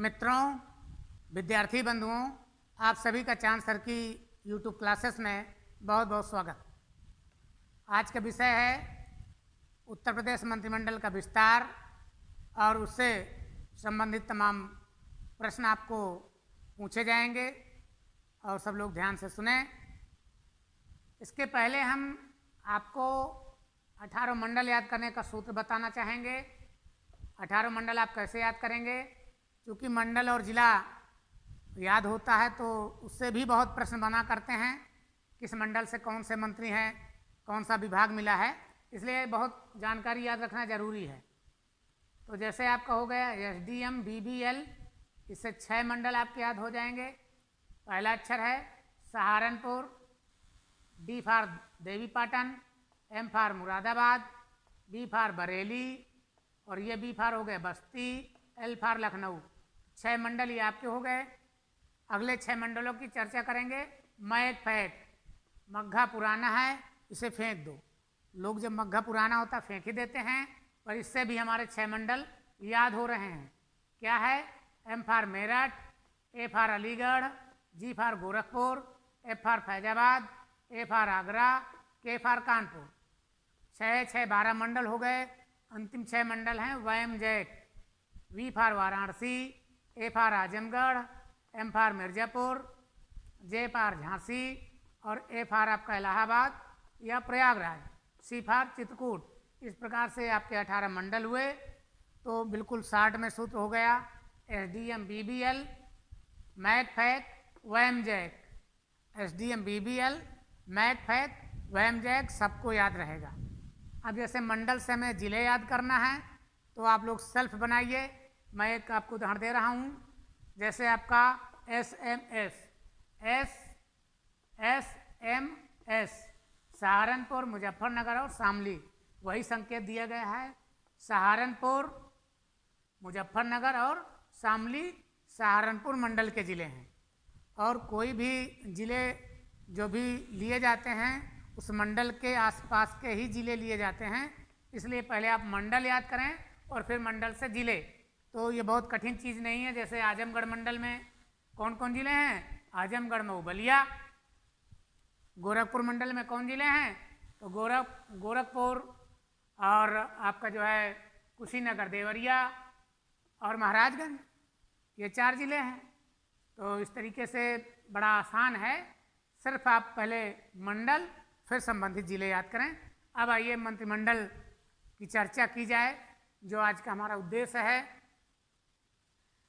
मित्रों, विद्यार्थी बंधुओं, आप सभी का चांद सर की यूट्यूब क्लासेस में बहुत बहुत स्वागत। आज का विषय है उत्तर प्रदेश मंत्रिमंडल का विस्तार और उससे संबंधित तमाम प्रश्न आपको पूछे जाएंगे और सब लोग ध्यान से सुने। इसके पहले हम आपको 18 मंडल याद करने का सूत्र बताना चाहेंगे। 18 मंडल आप कैसे याद करेंगे? क्योंकि मंडल और ज़िला याद होता है तो उससे भी बहुत प्रश्न बना करते हैं, किस मंडल से कौन से मंत्री हैं, कौन सा विभाग मिला है, इसलिए बहुत जानकारी याद रखना ज़रूरी है। तो जैसे आपका हो गया SDM BBL, इससे 6 मंडल आपके याद हो जाएंगे। पहला अक्षर है Saharanpur, D for Devipatan, M for Moradabad, B for Bareilly और ये B फॉर हो गए बस्ती, L फॉर लखनऊ। 6 मंडल ये आपके हो गए। अगले 6 मंडलों की चर्चा करेंगे। मैक फैक, मग्घा पुराना है इसे फेंक दो। लोग जब मग्घा पुराना होता फेंक ही देते हैं, पर इससे भी हमारे 6 मंडल याद हो रहे हैं। क्या है? M for Meerut, A for Aligarh, G for Gorakhpur, F for Faizabad, A for Agra, K for Kanpur. 6 12 मंडल हो गए। अंतिम 6 मंडल हैं वैम जैक, V for Varanasi, A for Azamgarh, M for Mirzapur, J for Jhansi और A फॉर आपका इलाहाबाद या प्रयागराज, C फॉर चित्रकूट। इस प्रकार से आपके 18 मंडल हुए। तो बिल्कुल 60 में सूत्र हो गया। SDM BBL, मैक फैक, वैम जैक। SDM BBL, मैक फैक, वैम जैक सबको याद रहेगा। अब जैसे मंडल से हमें ज़िले याद करना है तो आप लोग सेल्फ बनाइए। मैं एक आपको उदाहरण दे रहा हूँ। जैसे आपका SMS सहारनपुर, मुजफ्फरनगर और शामली, वही संकेत दिया गया है। सहारनपुर, मुजफ्फरनगर और शामली सहारनपुर मंडल के ज़िले हैं। और कोई भी ज़िले जो भी लिए जाते हैं उस मंडल के आसपास के ही ज़िले लिए जाते हैं, इसलिए पहले आप मंडल याद करें और फिर मंडल से ज़िले। तो ये बहुत कठिन चीज़ नहीं है। जैसे आजमगढ़ मंडल में कौन कौन ज़िले हैं? आजमगढ़ में उबलिया। गोरखपुर मंडल में कौन ज़िले हैं? तो गोरखपुर और आपका जो है कुशीनगर, देवरिया और महाराजगंज, ये 4 ज़िले हैं। तो इस तरीके से बड़ा आसान है। सिर्फ आप पहले मंडल फिर संबंधित ज़िले याद करें। अब आइए मंत्रिमंडल की चर्चा की जाए, जो आज का हमारा उद्देश्य है।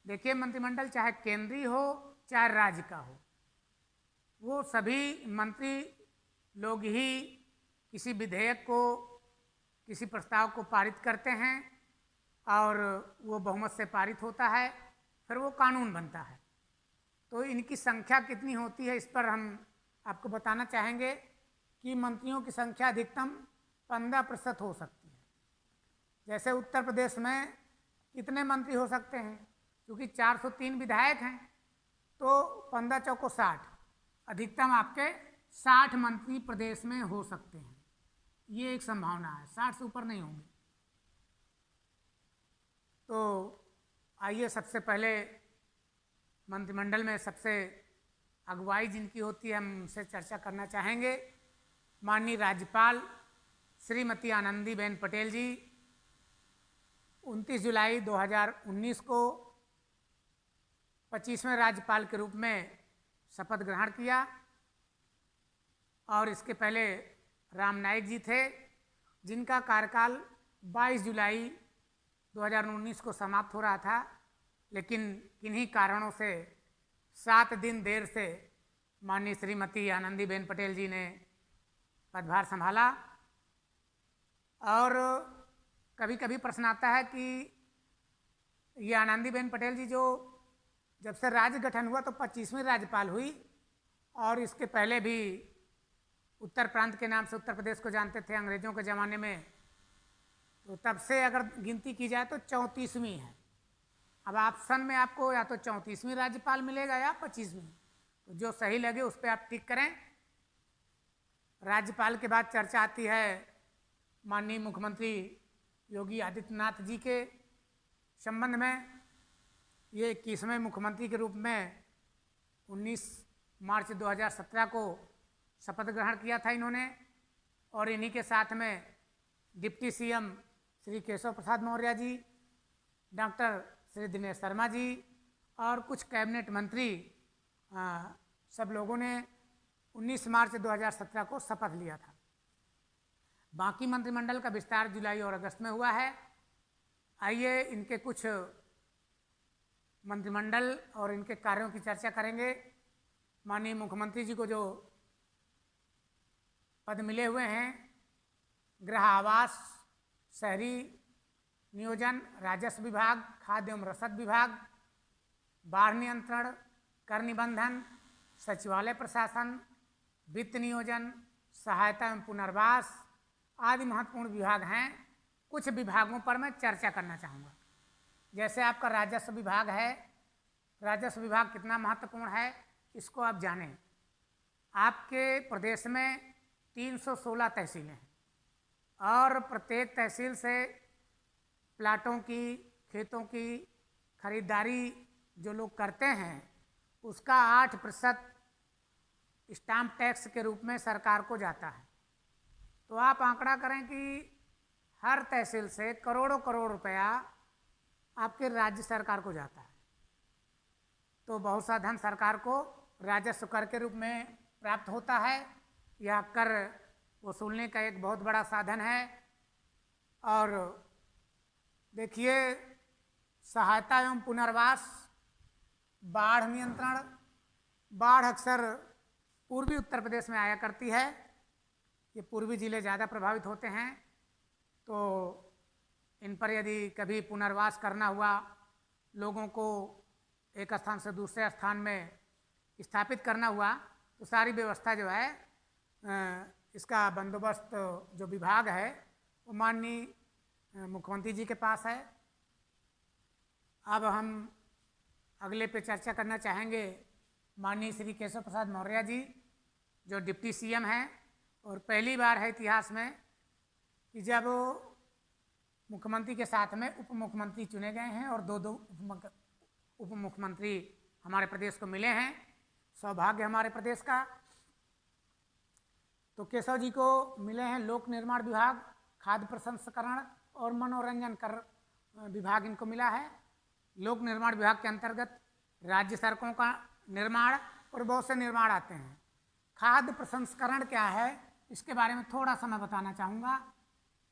देखिए, मंत्रिमंडल चाहे केंद्रीय हो चाहे राज्य का हो, वो सभी मंत्री लोग ही किसी विधेयक को, किसी प्रस्ताव को पारित करते हैं और वो बहुमत से पारित होता है, फिर वो कानून बनता है। तो इनकी संख्या कितनी होती है इस पर हम आपको बताना चाहेंगे कि मंत्रियों की संख्या अधिकतम 15% हो सकती है। जैसे उत्तर प्रदेश में कितने मंत्री हो सकते हैं? क्योंकि 403 विधायक हैं तो 15 चौको 60, अधिकतम आपके 60 मंत्री प्रदेश में हो सकते हैं। ये एक संभावना है, 60 से ऊपर नहीं होंगे। तो आइए, सबसे पहले मंत्रिमंडल में सबसे अगुवाई जिनकी होती है हम उनसे चर्चा करना चाहेंगे। माननीय राज्यपाल श्रीमती आनंदीबेन पटेल जी 29 जुलाई 2019 को 25वें राज्यपाल के रूप में शपथ ग्रहण किया। और इसके पहले राम नाईक जी थे, जिनका कार्यकाल 22 जुलाई 2019 को समाप्त हो रहा था, लेकिन किन्हीं कारणों से 7 दिन देर से माननीय श्रीमती आनंदीबेन पटेल जी ने पदभार संभाला। और कभी कभी प्रश्न आता है कि ये आनंदीबेन पटेल जी जो जब से राज्य गठन हुआ तो 25वीं राज्यपाल हुई, और इसके पहले भी उत्तर प्रांत के नाम से उत्तर प्रदेश को जानते थे अंग्रेजों के ज़माने में, तो तब से अगर गिनती की जाए तो 34वीं है। अब ऑप्शन में आपको या तो 34वीं राज्यपाल मिलेगा या 25वीं, तो जो सही लगे उस पर आप टिक करें। राज्यपाल के बाद चर्चा आती है माननीय मुख्यमंत्री योगी आदित्यनाथ जी के संबंध में। ये 21वें मुख्यमंत्री के रूप में 19 मार्च 2017 को शपथ ग्रहण किया था इन्होंने। और इन्हीं के साथ में deputy CM Shri Keshav Prasad Maurya ji, doctor Shri Dinesh Sharma ji और कुछ कैबिनेट मंत्री सब लोगों ने 19 मार्च 2017 को शपथ लिया था। बाकी मंत्रिमंडल का विस्तार जुलाई और अगस्त में हुआ है। आइए इनके कुछ मंत्रिमंडल और इनके कार्यों की चर्चा करेंगे। माननीय मुख्यमंत्री जी को जो पद मिले हुए हैं, गृह आवास, शहरी नियोजन, राजस्व विभाग, खाद्य एवं रसद विभाग, बाढ़ नियंत्रण, कर निबंधन, सचिवालय प्रशासन, वित्त नियोजन, सहायता एवं पुनर्वास आदि महत्वपूर्ण विभाग हैं। कुछ विभागों पर मैं चर्चा करना चाहूँगा। जैसे आपका राजस्व विभाग है, राजस्व विभाग कितना महत्वपूर्ण है इसको आप जानें। आपके प्रदेश में 316 तहसीलें हैं और प्रत्येक तहसील से प्लाटों की, खेतों की खरीदारी जो लोग करते हैं उसका 8% स्टाम्प टैक्स के रूप में सरकार को जाता है। तो आप आंकड़ा करें कि हर तहसील से करोड़ों करोड़ रुपया आपके राज्य सरकार को जाता है। तो बहुत सा धन सरकार को राजस्व कर के रूप में प्राप्त होता है। यह कर वसूलने का एक बहुत बड़ा साधन है। और देखिए, सहायता एवं पुनर्वास, बाढ़ नियंत्रण, बाढ़ अक्सर पूर्वी उत्तर प्रदेश में आया करती है। ये पूर्वी जिले ज़्यादा प्रभावित होते हैं। तो इन पर यदि कभी पुनर्वास करना हुआ, लोगों को एक स्थान से दूसरे स्थान में स्थापित करना हुआ, तो सारी व्यवस्था जो है इसका बंदोबस्त जो विभाग है वो माननीय मुख्यमंत्री जी के पास है। अब हम अगले पे चर्चा करना चाहेंगे माननीय श्री केशव प्रसाद मौर्य जी, जो डिप्टी सीएम हैं। और पहली बार है इतिहास में कि जब मुख्यमंत्री के साथ में उप मुख्यमंत्री चुने गए हैं और दो उप मुख्यमंत्री हमारे प्रदेश को मिले हैं। सौभाग्य हमारे प्रदेश का। तो केशव जी को मिले हैं लोक निर्माण विभाग, खाद्य प्रसंस्करण और मनोरंजन कर विभाग इनको मिला है। लोक निर्माण विभाग के अंतर्गत राज्य सड़कों का निर्माण और बहुत से निर्माण आते हैं। खाद्य प्रसंस्करण क्या है इसके बारे में थोड़ा सा मैं बताना चाहूँगा।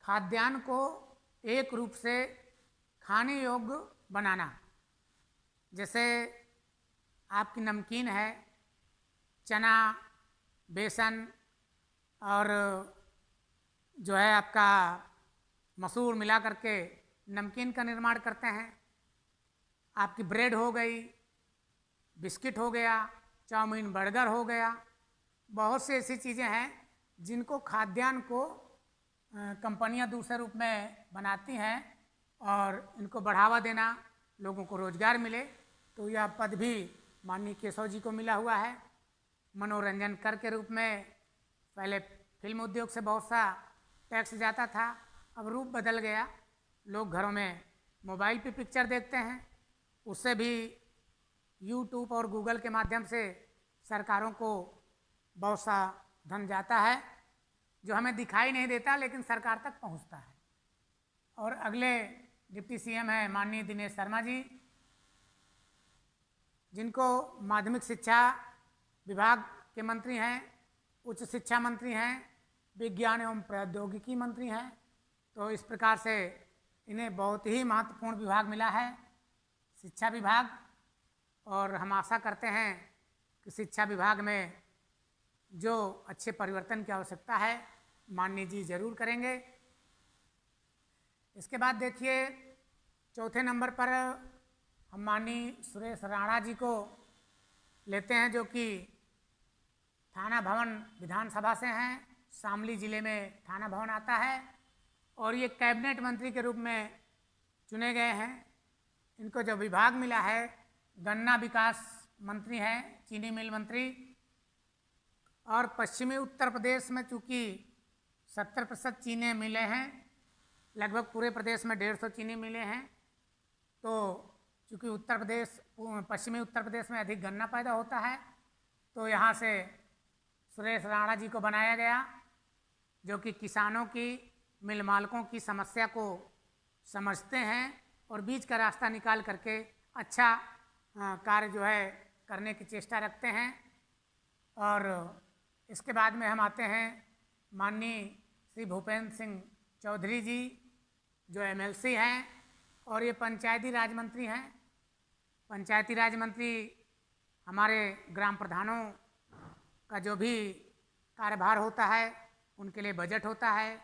खाद्यान्न को एक रूप से खाने योग्य बनाना, जैसे आपकी नमकीन है, चना, बेसन और जो है आपका मसूर मिला करके नमकीन का निर्माण करते हैं। आपकी ब्रेड हो गई, बिस्किट हो गया, चाउमीन, बर्गर हो गया। बहुत सी ऐसी चीज़ें हैं जिनको खाद्यान्न को कंपनियां दूसरे रूप में बनाती हैं और इनको बढ़ावा देना, लोगों को रोजगार मिले। तो यह पद भी माननीय केशव जी को मिला हुआ है। मनोरंजन कर के रूप में पहले फिल्म उद्योग से बहुत सा टैक्स जाता था, अब रूप बदल गया। लोग घरों में मोबाइल पे पिक्चर देखते हैं, उससे भी यूट्यूब और गूगल के माध्यम से सरकारों को बहुत सा धन जाता है जो हमें दिखाई नहीं देता लेकिन सरकार तक पहुंचता है। और अगले डिप्टी सीएम हैं माननीय दिनेश शर्मा जी, जिनको माध्यमिक शिक्षा विभाग के मंत्री हैं, उच्च शिक्षा मंत्री हैं, विज्ञान एवं प्रौद्योगिकी मंत्री हैं। तो इस प्रकार से इन्हें बहुत ही महत्वपूर्ण विभाग मिला है, शिक्षा विभाग। और हम आशा करते हैं कि शिक्षा विभाग में जो अच्छे परिवर्तन की आवश्यकता है माननीय जी जरूर करेंगे। इसके बाद देखिए, चौथे नंबर पर हम माननीय सुरेश राणा जी को लेते हैं, जो कि थाना भवन विधानसभा से हैं। शामली जिले में थाना भवन आता है और ये कैबिनेट मंत्री के रूप में चुने गए हैं। इनको जो विभाग मिला है, गन्ना विकास मंत्री हैं, चीनी मिल मंत्री। और पश्चिमी उत्तर प्रदेश में चूँकि 70% चीनी मिलें हैं, लगभग पूरे प्रदेश में 150 चीनी मिलें हैं, तो चूँकि उत्तर प्रदेश पश्चिमी उत्तर प्रदेश में अधिक गन्ना पैदा होता है, तो यहाँ से सुरेश राणा जी को बनाया गया, जो कि किसानों की, मिल मालिकों की समस्या को समझते हैं और बीच का रास्ता निकाल करके अच्छा कार्य जो है करने की चेष्टा रखते हैं। और इसके बाद में हम आते हैं माननीय श्री भूपेंद्र सिंह चौधरी जी, जो एमएलसी हैं और ये पंचायती राज मंत्री हैं। पंचायती राज मंत्री हमारे ग्राम प्रधानों का जो भी कार्यभार होता है, उनके लिए बजट होता है,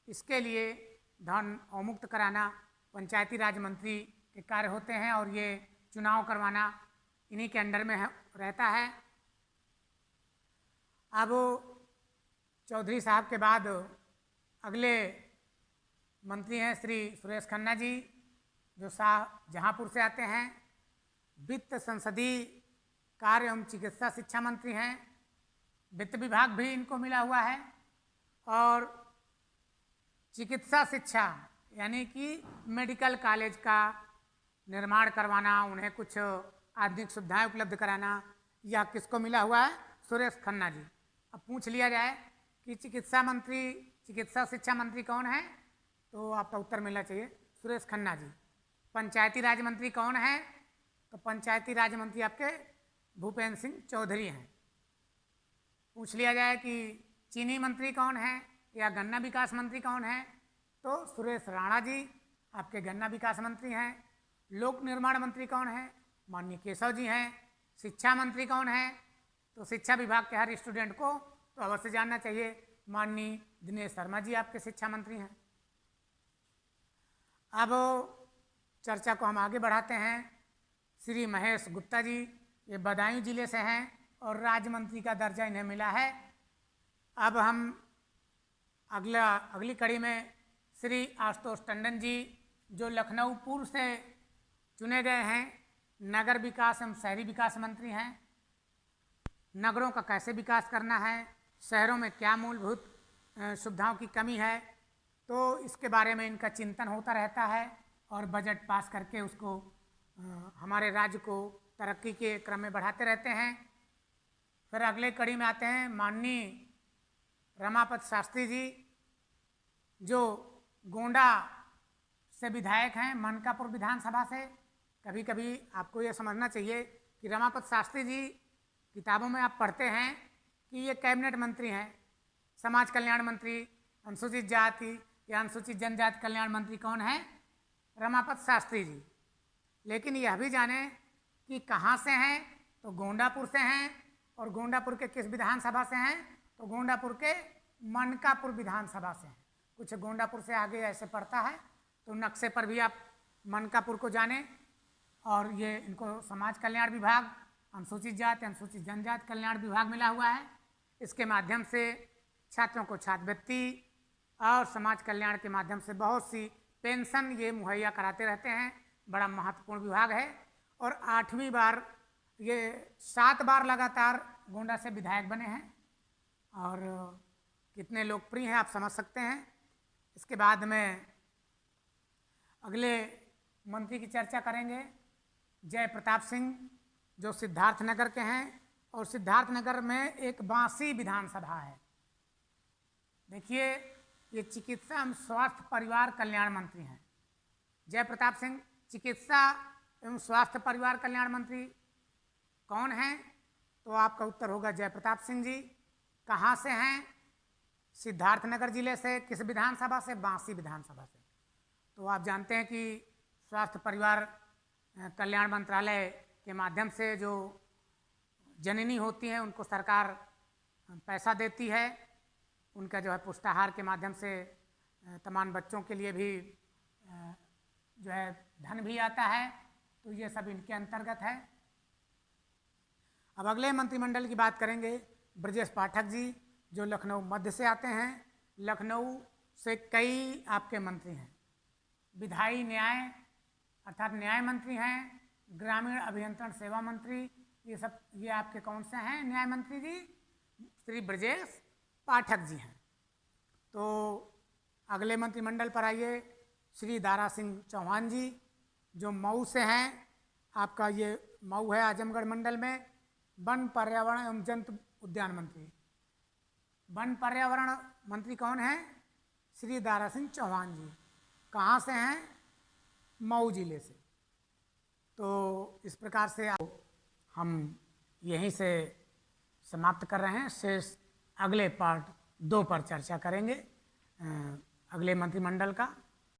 इसके लिए धन अवमुक्त कराना पंचायती राज मंत्री के कार्य होते हैं और ये चुनाव करवाना इन्हीं के अंडर में रहता है। अब चौधरी साहब के बाद अगले मंत्री हैं श्री सुरेश खन्ना जी, जो जहाँपुर से आते हैं। वित्त, संसदीय कार्य एवं चिकित्सा शिक्षा मंत्री हैं। वित्त विभाग भी इनको मिला हुआ है और चिकित्सा शिक्षा यानी कि मेडिकल कॉलेज का निर्माण करवाना, उन्हें कुछ आधुनिक सुविधाएं उपलब्ध कराना, यह किसको मिला हुआ है? सुरेश खन्ना जी। अब पूछ लिया जाए कि चिकित्सा मंत्री, चिकित्सा शिक्षा मंत्री कौन है, तो आपका उत्तर मिलना चाहिए सुरेश खन्ना जी। पंचायती राज मंत्री कौन है, तो पंचायती राज मंत्री आपके भूपेंद्र सिंह चौधरी हैं। पूछ लिया जाए कि चीनी मंत्री कौन है या गन्ना विकास मंत्री कौन है, तो सुरेश राणा जी आपके गन्ना विकास मंत्री हैं। लोक निर्माण मंत्री कौन है? माननीय केशव जी हैं। शिक्षा मंत्री कौन है, तो शिक्षा विभाग के हर स्टूडेंट को तो अवश्य जानना चाहिए, माननीय दिनेश शर्मा जी आपके शिक्षा मंत्री हैं। अब चर्चा को हम आगे बढ़ाते हैं। श्री महेश गुप्ता जी, ये बदायूं जिले से हैं और राज्य मंत्री का दर्जा इन्हें मिला है। अब हम अगली कड़ी में श्री आशुतोष टंडन जी, जो लखनऊ पूर्व से चुने गए हैं, नगर विकास एवं शहरी विकास मंत्री हैं। नगरों का कैसे विकास करना है, शहरों में क्या मूलभूत सुविधाओं की कमी है, तो इसके बारे में इनका चिंतन होता रहता है और बजट पास करके उसको हमारे राज्य को तरक्की के क्रम में बढ़ाते रहते हैं। फिर अगले कड़ी में आते हैं माननीय रमापत शास्त्री जी, जो गोंडा से विधायक हैं, मनकापुर विधानसभा से। कभी कभी आपको ये समझना चाहिए कि रमापत शास्त्री जी, किताबों में आप पढ़ते हैं कि ये कैबिनेट मंत्री हैं, समाज कल्याण मंत्री, अनुसूचित जाति या अनुसूचित जनजाति कल्याण मंत्री कौन है? रमापत शास्त्री जी। लेकिन यह भी जाने कि कहाँ से हैं, तो गोंडापुर से हैं। और गोंडापुर के किस विधानसभा से हैं? तो गोंडापुर के मनकापुर विधानसभा से हैं। कुछ गोंडापुर से आगे ऐसे पड़ता है, तो नक्शे पर भी आप मनकापुर को जानें। और ये इनको समाज कल्याण विभाग, अनुसूचित जाति, अनुसूचित जनजाति कल्याण विभाग मिला हुआ है। इसके माध्यम से छात्रों को छात्रवृत्ति और समाज कल्याण के माध्यम से बहुत सी पेंशन ये मुहैया कराते रहते हैं। बड़ा महत्वपूर्ण विभाग है। और 8वीं बार, ये 7 बार लगातार गोंडा से विधायक बने हैं और कितने लोकप्रिय हैं आप समझ सकते हैं। इसके बाद में अगले मंत्री की चर्चा करेंगे जय प्रताप सिंह, जो सिद्धार्थनगर के हैं और सिद्धार्थनगर में एक बांसी विधानसभा है। देखिए, ये चिकित्सा एवं स्वास्थ्य परिवार कल्याण मंत्री हैं। जय प्रताप सिंह चिकित्सा एवं स्वास्थ्य परिवार कल्याण मंत्री कौन हैं? तो आपका उत्तर होगा जय प्रताप सिंह जी। कहाँ से हैं? सिद्धार्थनगर जिले से। किस विधानसभा से? बांसी विधानसभा से। तो आप जानते हैं कि स्वास्थ्य परिवार कल्याण मंत्रालय के माध्यम से जो जननी होती हैं उनको सरकार पैसा देती है। उनका जो है पुष्टाहार के माध्यम से तमाम बच्चों के लिए भी जो है धन भी आता है, तो ये सब इनके अंतर्गत है। अब अगले मंत्रिमंडल की बात करेंगे ब्रजेश पाठक जी, जो लखनऊ मध्य से आते हैं। लखनऊ से कई आपके मंत्री हैं। विधायी न्याय अर्थात न्याय मंत्री हैं, ग्रामीण अभियंत्रण सेवा मंत्री, ये आपके कौन से हैं न्याय मंत्री जी? श्री ब्रजेश पाठक जी हैं। तो अगले मंत्रिमंडल पर आइए, श्री दारा सिंह चौहान जी, जो मऊ से हैं आपका ये मऊ है आजमगढ़ मंडल में वन पर्यावरण एवं जंतु उद्यान मंत्री। वन पर्यावरण मंत्री कौन है? श्री दारा सिंह चौहान जी। कहाँ से हैं? मऊ जिले से। तो इस प्रकार से हम यहीं से समाप्त कर रहे हैं। शेष अगले पार्ट 2 पर चर्चा करेंगे अगले मंत्रिमंडल का।